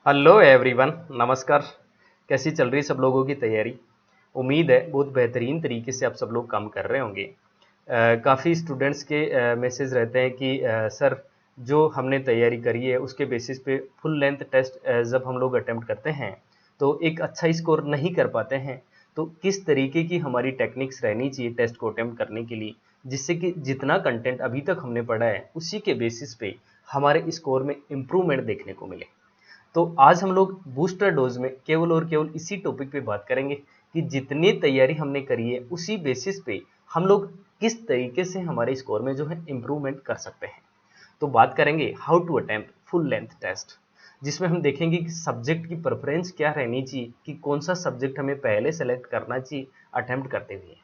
Hello everyone, नमस्कार। कैसी चल रही सब लोगों की तैयारी? उम्मीद है बहुत बेहतरीन तरीके से आप सब लोग काम कर रहे होंगे। काफ़ी स्टूडेंट्स के मैसेज रहते हैं कि सर, जो हमने तैयारी करी है उसके बेसिस पे फुल लेंथ टेस्ट जब हम लोग अटेम्प्ट करते हैं तो एक अच्छा स्कोर नहीं कर पाते हैं। तो किस तरीके की हमारी टेक्निक्स रहनी चाहिए टेस्ट को अटेम्प्ट करने के लिए, जिससे कि जितना कंटेंट अभी तक हमने पढ़ा है उसी के बेसिस पे हमारे स्कोर में इम्प्रूवमेंट देखने को मिले। तो आज हम लोग बूस्टर डोज में केवल और केवल इसी टॉपिक पे बात करेंगे कि जितनी तैयारी हमने करी है उसी बेसिस पे हम लोग किस तरीके से हमारे स्कोर में जो है इम्प्रूवमेंट कर सकते हैं। तो बात करेंगे how to attempt full length test, जिसमें हम देखेंगे कि सब्जेक्ट की प्रेफरेंस क्या रहनी चाहिए, कि कौन सा सब्जेक्ट हमें पहले सेलेक्ट करना चाहिए अटेम्प्ट करते हुए,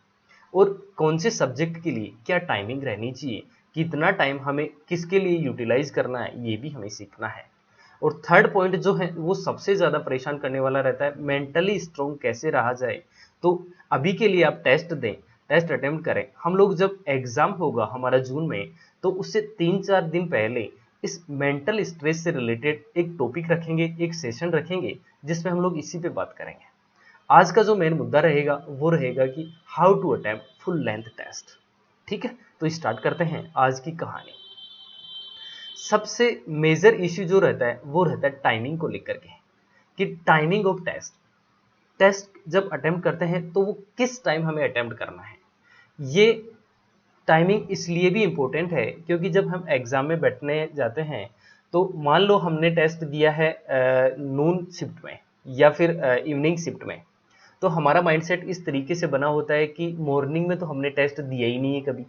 और कौन से सब्जेक्ट के लिए क्या टाइमिंग रहनी चाहिए, कितना टाइम हमें किसके लिए यूटिलाइज करना है, ये भी हमें सीखना है। और थर्ड पॉइंट जो है वो सबसे ज़्यादा परेशान करने वाला रहता है, मेंटली स्ट्रॉन्ग कैसे रहा जाए। तो अभी के लिए आप टेस्ट दें, टेस्ट अटेम्प्ट करें। हम लोग जब एग्ज़ाम होगा हमारा जून में, तो उससे 3-4 दिन पहले इस मेंटल स्ट्रेस से रिलेटेड एक टॉपिक रखेंगे, एक सेशन रखेंगे, जिसमें हम लोग इसी पे बात करेंगे। आज का जो मेन मुद्दा रहेगा वो रहेगा कि how to attempt full length test. ठीक है, तो स्टार्ट करते हैं आज की कहानी। सबसे मेजर इश्यू जो रहता है वो रहता है टाइमिंग को लेकर के, कि टाइमिंग ऑफ टेस्ट। टेस्ट जब अटेम्प्ट करते हैं तो वो किस टाइम हमें अटेम्प्ट करना है। ये टाइमिंग इसलिए भी इम्पोर्टेंट है क्योंकि जब हम एग्जाम में बैठने जाते हैं तो मान लो हमने टेस्ट दिया है नून शिफ्ट में या फिर इवनिंग शिफ्ट में, तो हमारा माइंडसेट इस तरीके से बना होता है कि मॉर्निंग में तो हमने टेस्ट दिया ही नहीं है कभी।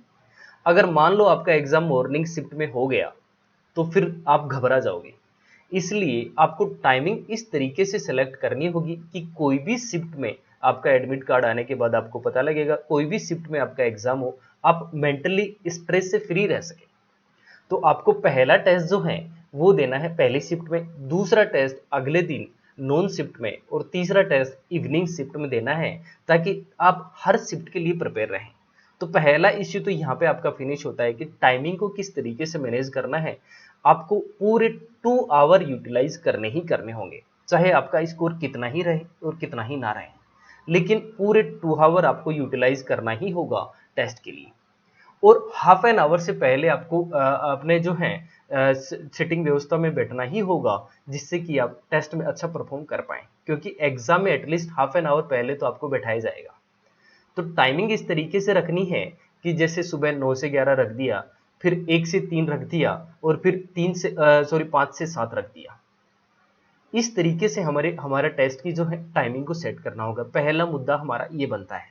अगर मान लो आपका एग्जाम मॉर्निंग शिफ्ट में हो गया तो फिर आप घबरा जाओगे। इसलिए आपको टाइमिंग इस तरीके से सेलेक्ट करनी होगी कि कोई भी शिफ्ट में आपका एडमिट कार्ड आने के बाद आपको पता लगेगा, कोई भी शिफ्ट में आपका एग्जाम हो, आप मेंटली स्ट्रेस से फ्री रह सके। तो आपको पहला टेस्ट जो है वो देना है पहली शिफ्ट में, दूसरा टेस्ट अगले दिन नॉन शिफ्ट में, और तीसरा टेस्ट इवनिंग शिफ्ट में देना है, ताकि आप हर शिफ्ट के लिए प्रिपेयर रहें। तो पहला इश्यू तो यहाँ पे आपका फिनिश होता है कि टाइमिंग को किस तरीके से मैनेज करना है। आपको पूरे 2 आवर यूटिलाइज करने ही करने होंगे, चाहे आपका स्कोर कितना ही रहे और कितना ही ना रहे, लेकिन पूरे 2 आवर आपको यूटिलाइज करना ही होगा टेस्ट के लिए। और हाफ एन आवर से पहले आपको अपने जो है सिटिंग व्यवस्था में बैठना ही होगा, जिससे कि आप टेस्ट में अच्छा परफॉर्म कर पाएँ, क्योंकि एग्जाम में एटलीस्ट हाफ एन आवर पहले तो आपको बैठाया जाएगा। तो टाइमिंग इस तरीके से रखनी है कि जैसे सुबह 9 से 11 रख दिया, फिर 1 से 3 रख दिया, और फिर 5 से 7 रख दिया। इस तरीके से हमारा टेस्ट की जो है टाइमिंग को सेट करना होगा। पहला मुद्दा हमारा ये बनता है,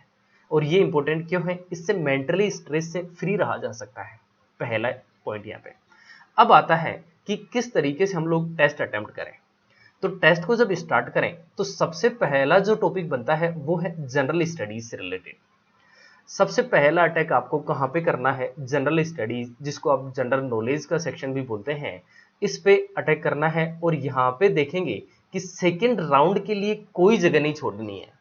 और ये इंपॉर्टेंट क्यों है, इससे मेंटली स्ट्रेस से फ्री रहा जा सकता है। पहला पॉइंट यहाँ पे। अब आता है कि किस तरीके से हम लोग टेस्ट अटेम्प्ट करें। तो टेस्ट को जब स्टार्ट करें तो सबसे पहला जो टॉपिक बनता है वो है जनरल स्टडीज से रिलेटेड। सबसे पहला अटैक आपको कहाँ पे करना है, जनरल स्टडीज, जिसको आप जनरल नॉलेज का सेक्शन भी बोलते हैं, इस पे अटैक करना है। और यहाँ पे देखेंगे कि सेकेंड राउंड के लिए कोई जगह नहीं छोड़नी है।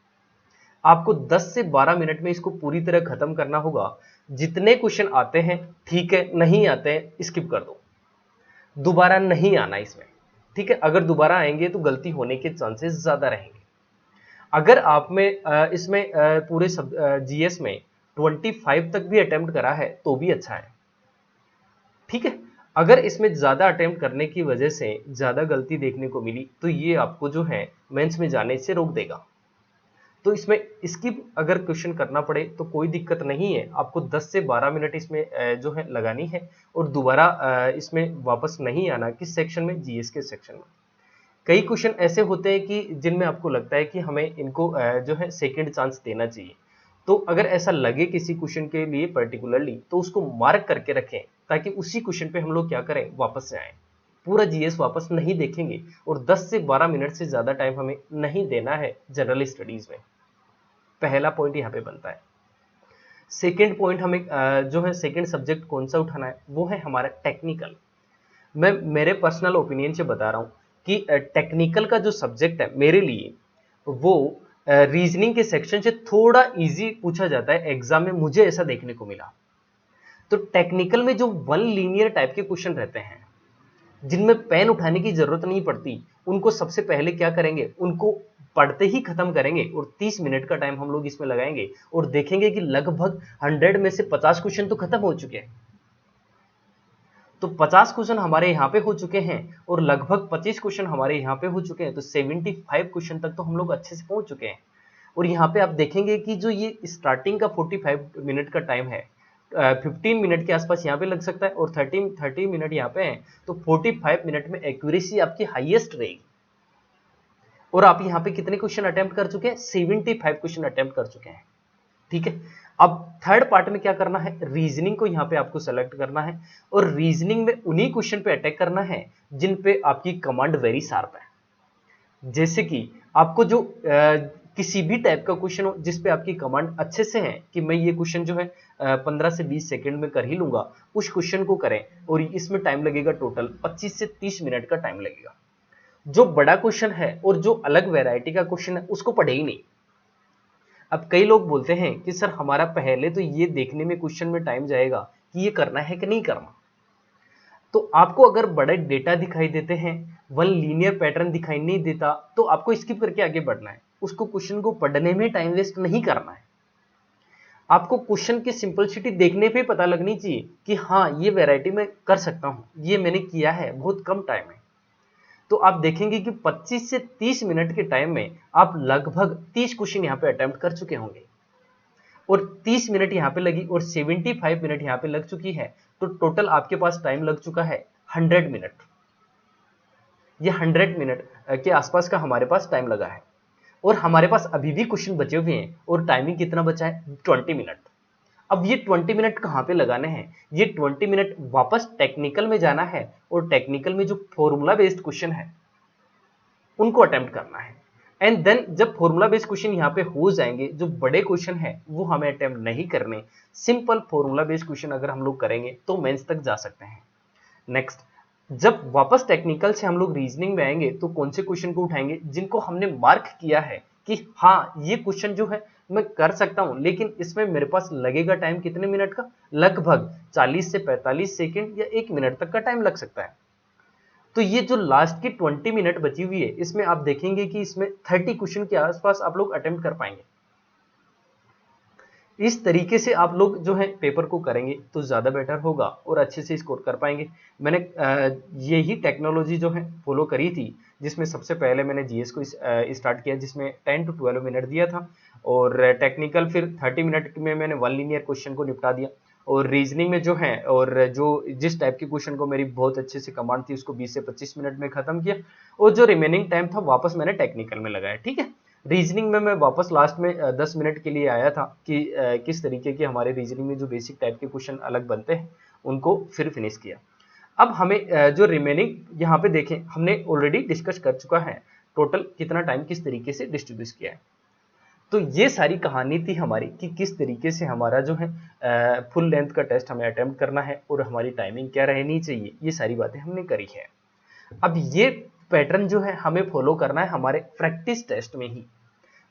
आपको 10 से 12 मिनट में इसको पूरी तरह खत्म करना होगा। जितने क्वेश्चन आते हैं ठीक है, नहीं आते हैं स्किप कर दो, दोबारा नहीं आना इसमें। ठीक है, अगर दोबारा आएंगे तो गलती होने के चांसेस ज्यादा रहेंगे। अगर आप में इसमें पूरे सब जीएस में 25 तक भी अटेम्प्ट करा है तो भी अच्छा है। ठीक है, अगर इसमें ज़्यादा अटेम्प्ट करने की वजह से ज़्यादा गलती देखने को मिली तो ये आपको जो है मेंस में जाने से रोक देगा। तो इसमें स्किप अगर क्वेश्चन करना पड़े तो कोई दिक्कत नहीं है, आपको 10 से 12 मिनट इसमें जो है लगानी है, और दोबारा इसमें वापस नहीं आना। किस सेक्शन में, जीएस के सेक्शन में। कई क्वेश्चन ऐसे होते हैं कि जिनमें आपको लगता है कि हमें इनको जो है सेकंड चांस देना चाहिए। तो अगर ऐसा लगे किसी क्वेश्चन के लिए पर्टिकुलरली, तो उसको मार्क करके रखें, ताकि उसी क्वेश्चन पे हम लोग क्या करें, वापस से आए। पूरा जीएस वापस नहीं देखेंगे, और 10 से 12 मिनट से ज़्यादा टाइम हमें नहीं देना है जनरल स्टडीज़ में। पहला पॉइंट यहाँ पे बनता है। सेकेंड पॉइंट हमें जो है सेकेंड सब्जेक्ट कौन सा उठाना है, वो है हमारा टेक्निकल। मैं मेरे पर्सनल ओपिनियन से बता रहा हूँ कि टेक्निकल का जो सब्जेक्ट है मेरे लिए, वो रीजनिंग के सेक्शन से थोड़ा इजी पूछा जाता है एग्जाम में, मुझे ऐसा देखने को मिला। तो टेक्निकल में जो वन लीनियर टाइप के क्वेश्चन रहते हैं, जिनमें पेन उठाने की जरूरत नहीं पड़ती, उनको सबसे पहले क्या करेंगे, उनको पढ़ते ही खत्म करेंगे और 30 मिनट का टाइम हम लोग इसमें लगाएंगे और देखेंगे कि लगभग 100 में से 50 क्वेश्चन तो खत्म हो चुके हैं। तो 50 क्वेश्चन हमारे यहाँ पे हो चुके हैं और लगभग 25 क्वेश्चन हमारे यहाँ पे हो चुके हैं, तो 75 क्वेश्चन तक तो हम लोग अच्छे से पहुंच चुके हैं। और यहाँ पे आप देखेंगे कि जो ये स्टार्टिंग का 45 मिनट का टाइम है, 15 मिनट के आसपास यहाँ पे लग सकता है और 30 मिनट यहाँ पे है, तो 45 मिनट में एक्यूरेसी आपकी हाईएस्ट रहेगी। और आप यहाँ पे कितने क्वेश्चन अटेम्प्ट कर चुके हैं, 75 क्वेश्चन अटेम्प्ट कर चुके हैं। ठीक है, अब थर्ड पार्ट में क्या करना है, रीजनिंग को यहाँ पे आपको सेलेक्ट करना है और रीजनिंग में उन्हीं क्वेश्चन पे अटैक करना है जिन पे आपकी कमांड वेरी शार्प है। जैसे कि आपको जो किसी भी टाइप का क्वेश्चन हो जिस पे आपकी कमांड अच्छे से है कि मैं ये क्वेश्चन जो है 15 से 20 सेकंड में कर ही लूंगा, उस क्वेश्चन को करें और इसमें टाइम लगेगा टोटल 25 से 30 मिनट का टाइम लगेगा। जो बड़ा क्वेश्चन है और जो अलग वैरायटी का क्वेश्चन है उसको पढ़े ही नहीं। अब कई लोग बोलते हैं कि सर हमारा पहले तो ये देखने में क्वेश्चन में टाइम जाएगा कि ये करना है कि नहीं करना। तो आपको अगर बड़े डेटा दिखाई देते हैं, वन लीनियर पैटर्न दिखाई नहीं देता, तो आपको स्किप करके आगे बढ़ना है। उसको क्वेश्चन को पढ़ने में टाइम वेस्ट नहीं करना है। आपको क्वेश्चन की सिंपलिसिटी देखने पे पता लगनी चाहिए कि हाँ ये वैरायटी मैं कर सकता हूँ, ये मैंने किया है, बहुत कम टाइम है। तो आप देखेंगे कि 25 से 30 मिनट के टाइम में आप लगभग 30 क्वेश्चन यहाँ पे अटेम्प्ट कर चुके होंगे और 30 मिनट यहाँ पे लगी और 75 मिनट यहाँ पे लग चुकी है, तो टोटल आपके पास टाइम लग चुका है 100 मिनट। ये 100 मिनट के आसपास का हमारे पास टाइम लगा है और हमारे पास अभी भी क्वेश्चन बचे हुए हैं और टाइमिंग कितना बचा है, 20 मिनट। अब ये 20 मिनट कहाँ पे लगाने हैं, ये 20 मिनट वापस टेक्निकल में जाना है और टेक्निकल में जो फॉर्मूला बेस्ड क्वेश्चन है उनको अटेम्प्ट करना है। एंड देन जब फॉर्मूला बेस्ड क्वेश्चन यहाँ पे हो जाएंगे, जो बड़े क्वेश्चन है वो हमें अटेम्प्ट नहीं करने, सिंपल फॉर्मूला बेस्ड क्वेश्चन अगर हम लोग करेंगे तो मेंस तक जा सकते हैं। नेक्स्ट, जब वापस टेक्निकल से हम लोग रीजनिंग में आएंगे तो कौन से क्वेश्चन को उठाएंगे जिनको हमने मार्क किया है कि हाँ ये क्वेश्चन जो है मैं कर सकता हूं, लेकिन इसमें मेरे पास लगेगा टाइम कितने मिनट का, लगभग 40 से 45 सेकंड या 1 मिनट तक का टाइम लग सकता है। तो ये जो लास्ट की 20 मिनट बची हुई है, इसमें आप देखेंगे कि इसमें 30 क्वेश्चन के आसपास आप लोग अटेम्प्ट कर पाएंगे। इस तरीके से आप लोग जो है पेपर को करेंगे तो ज़्यादा बेटर होगा और अच्छे से स्कोर कर पाएंगे। मैंने यही टेक्नोलॉजी जो है फॉलो करी थी, जिसमें सबसे पहले मैंने जीएस को स्टार्ट किया जिसमें 10 to 12 मिनट दिया था और टेक्निकल फिर 30 मिनट में मैंने वन लीनियर क्वेश्चन को निपटा दिया और रीजनिंग में जो है और जो जिस टाइप के क्वेश्चन को मेरी बहुत अच्छे से कमांड थी उसको 20 से 25 मिनट में खत्म किया और जो रिमेनिंग टाइम था वापस मैंने टेक्निकल में लगाया। ठीक है, रीजनिंग में मैं वापस लास्ट में 10 मिनट के लिए आया था कि किस तरीके के हमारे रीजनिंग में जो बेसिक टाइप के क्वेश्चन अलग बनते हैं उनको फिर फिनिश किया। अब हमें जो रिमेनिंग यहाँ पे देखें, हमने ऑलरेडी डिस्कस कर चुका है टोटल कितना टाइम किस तरीके से डिस्ट्रीब्यूट किया है। तो ये सारी कहानी थी हमारी कि किस तरीके से हमारा जो है फुल लेंथ का टेस्ट हमें अटेम्प्ट करना है और हमारी टाइमिंग क्या रहनी चाहिए, ये सारी बातें हमने करी है। अब ये पैटर्न जो है हमें फॉलो करना है हमारे प्रैक्टिस टेस्ट में ही।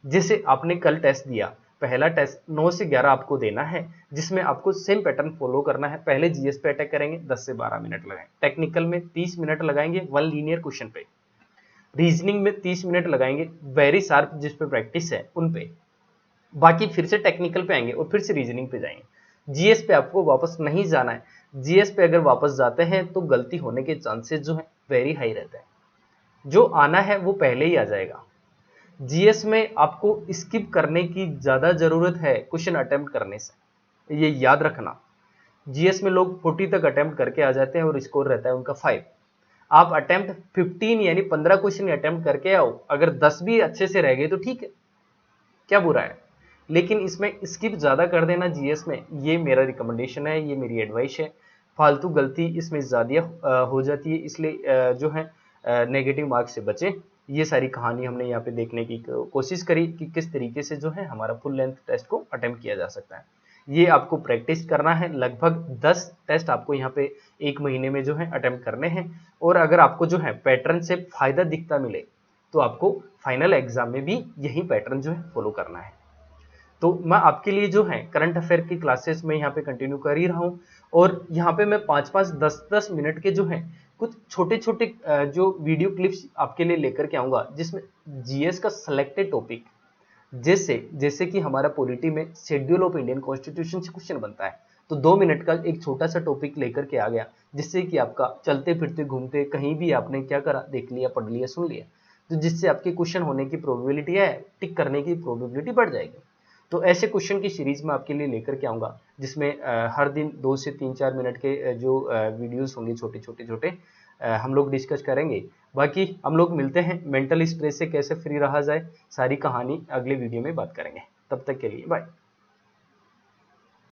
जैसे आपने कल टेस्ट दिया, पहला टेस्ट 9 से 11 आपको देना है जिसमें आपको सेम पैटर्न फॉलो करना है। पहले जीएस पे अटैक करेंगे, 10 से 12 मिनट लगाएंगे, टेक्निकल में 30 मिनट लगाएंगे वन लीनियर क्वेश्चन पे, रीजनिंग में 30 मिनट लगाएंगे वेरी शार्प जिस पे प्रैक्टिस है उन पे, बाकी फिर से टेक्निकल पे आएंगे और फिर से रीजनिंग पे जाएंगे। जीएस पे आपको वापस नहीं जाना है, जीएस पे अगर वापस जाते हैं तो गलती होने के चांसेस जो है वेरी हाई रहते हैं, जो आना है वो पहले ही आ जाएगा। जीएस में आपको स्किप करने की ज्यादा जरूरत है क्वेश्चन अटेम्प्ट करने से, ये याद रखना। जीएस में लोग 40 तक अटेम्प्ट करके आ जाते हैं और स्कोर रहता है उनका 5। आप अटेम्प्ट 15 यानी 15 क्वेश्चन अटेम्प्ट करके आओ, अगर 10 भी अच्छे से रह गए तो ठीक है, क्या बुरा है, लेकिन इसमें स्किप ज्यादा कर देना जीएस में, ये मेरा रिकमेंडेशन है, ये मेरी एडवाइस है। फालतू गलती इसमें ज्यादा हो जाती है, इसलिए जो है नेगेटिव मार्क्स से बचें। ये सारी कहानी हमने यहाँ पे देखने की कोशिश करी कि किस तरीके से जो है हमारा फुल लेंथ टेस्ट को अटेम्प्ट किया जा सकता है। ये आपको प्रैक्टिस करना है, लगभग 10 टेस्ट आपको यहाँ पे 1 महीने में जो है अटेम्प्ट करने हैं और अगर आपको जो है पैटर्न से फायदा दिखता मिले तो आपको फाइनल एग्जाम में भी यही पैटर्न जो है फॉलो करना है। तो मैं आपके लिए जो है करंट अफेयर की क्लासेस में यहाँ पे कंटिन्यू कर ही रहा हूँ और यहाँ पे मैं 5-5 10-10 मिनट के जो है कुछ छोटे छोटे जो वीडियो क्लिप्स आपके लिए लेकर के आऊँगा जिसमें जीएस का सिलेक्टेड टॉपिक, जैसे जैसे कि हमारा पॉलिटी में शेड्यूल ऑफ इंडियन कॉन्स्टिट्यूशन से क्वेश्चन बनता है, तो 2 मिनट का एक छोटा सा टॉपिक लेकर के आ गया, जिससे कि आपका चलते फिरते घूमते कहीं भी आपने क्या करा, देख लिया, पढ़ लिया, सुन लिया, तो जिससे आपके क्वेश्चन होने की प्रोबेबिलिटी है, टिक करने की प्रोबेबिलिटी बढ़ जाएगी। तो ऐसे क्वेश्चन की सीरीज में आपके लिए लेकर के आऊँगा, जिसमें हर दिन 2 से 3-4 मिनट के जो वीडियोस होंगे छोटे छोटे छोटे, हम लोग डिस्कस करेंगे। बाकी हम लोग मिलते हैं, मेंटल स्ट्रेस से कैसे फ्री रहा जाए, सारी कहानी अगले वीडियो में बात करेंगे। तब तक के लिए बाय।